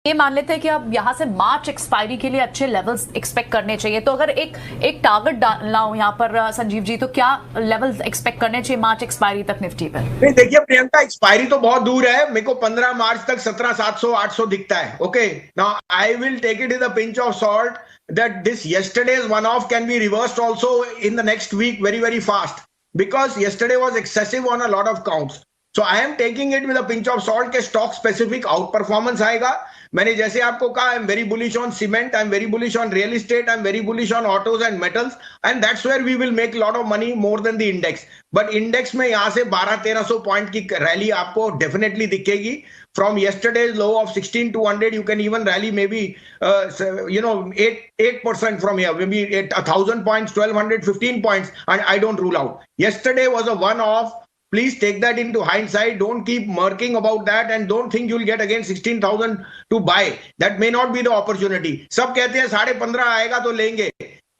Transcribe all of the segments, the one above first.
ये मान लेते हैं कि अब यहाँ से मार्च एक्सपायरी के लिए अच्छे लेवल्स एक्सपेक्ट करने चाहिए, तो अगर एक टारगेट डालना हो यहाँ पर संजीव जी, तो क्या लेवल्स एक्सपेक्ट करने चाहिए मार्च एक्सपायरी तक निफ्टी पर? नहीं देखिए प्रियंका, एक्सपायरी तो बहुत दूर है। मेरे को 15 मार्च तक 17,700 800 दिखता है। Okay, now I will take it with a pinch of salt that this yesterday's one-off can be reversed also in the next week very fast, because yesterday was excessive on a lot of counts. So I am taking it with a pinch of salt के stock specific outperformance आएगा। मैंने जैसे आपको कहा, I am very bullish on cement, I am very bullish on real estate, I am very bullish on autos and metals, and that's where we will make a lot of money more than the index. But index में यहाँ से 1200-1300 point की rally आपको definitely दिखेगी। From yesterday's low of 16,200, you can even rally maybe 8% from here, maybe 1,000 points, 1,200, 15 points, and I don't rule out. Yesterday was a one-off. Please take that into hindsight. Don't keep murking about that, and don't think you'll get again 16,000 to buy. That may not be the opportunity. सब कहते हैं 15.5 आएगा तो लेंगे।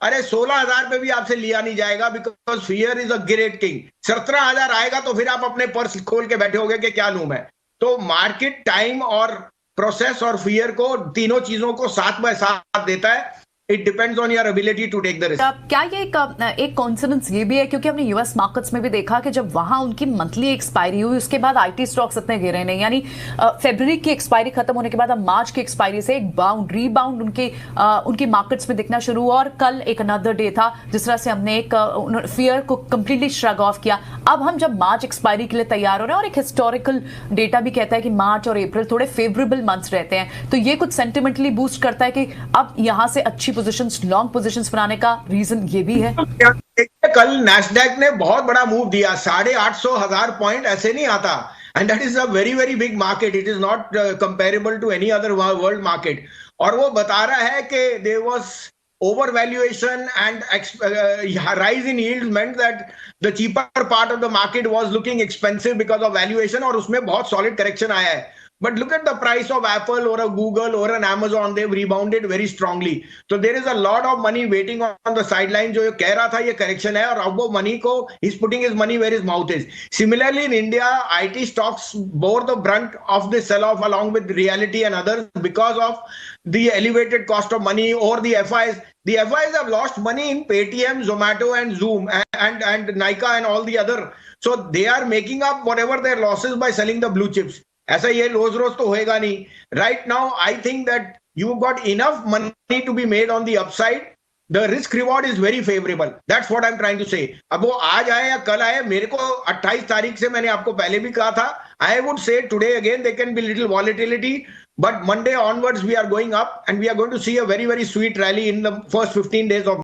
अरे 16,000 पे भी आपसे लिया नहीं जाएगा, because fear is a great king. 17,000 आएगा तो फिर आप अपने पर्स खोल के बैठे होगे कि क्या लूं मैं। तो मार्केट टाइम और प्रोसेस और फियर को, तीनों चीजों को साथ बाय साथ देता है। It depends on your ability to take the risk. क्या ये एक कॉन्सिडेंस ये भी है, क्योंकि हमने यूएस मार्केट्स में भी देखा कि जब वहां उनकी मंथली एक्सपायरी हुई, उसके बाद आईटी स्टॉक्स इतने गिरे नहीं, यानी फरवरी की एक्सपायरी खत्म होने के बाद अब मार्च की एक्सपायरी से एक रीबाउंड उनकी मार्केट्स में दिखना शुरू हुआ। और कल एक अनदर डे था जिस तरह से हमने एक फियर को कंप्लीटली श्रग ऑफ किया। अब हम जब मार्च एक्सपायरी के लिए तैयार हो रहे हैं, और एक हिस्टोरिकल डेटा भी कहता है कि मार्च और अप्रैल थोड़े फेवरेबल मंथ्स रहते हैं, तो ये कुछ सेंटिमेंटली बूस्ट करता है कि अब यहां से अच्छी पोजीशंस, लॉन्ग पोजीशंस बनाने का रीजन ये भी है। कल नैस्डैक ने बहुत बड़ा मूव दिया, 850-1000 पॉइंट ऐसे नहीं आता, and that is a very big market. It is not comparable to any other world market. और वो बता रहा है कि there was overvaluation and rise in yields meant that the cheaper part of the market was looking expensive because of valuation, और उसमें बहुत solid correction आया है। But look at the price of Apple or a Google or an Amazon, they've rebounded very strongly. So there is a lot of money waiting on the sideline. जो कह रहा था ये correction है, और अब वो money को, he's putting his money where his mouth is. Similarly in India, IT stocks bore the brunt of the sell-off along with Realty and others because of the elevated cost of money, or the FIs. The FIs have lost money in Paytm, Zomato and Zoom and Nykaa and all the other. So they are making up whatever their losses by selling the blue chips. ऐसा ये रोज तो होएगा नहीं। Right now I think that you got enough money to be made on the upside. The risk reward is very favourable. That's what I am trying to say. अब वो आज आए या कल आए, मेरे को 28 तारीख से मैंने आपको पहले भी कहा था, I would say today again there can be little volatility, but Monday onwards we are going up, and we are going to see a very sweet rally in the first 15 days of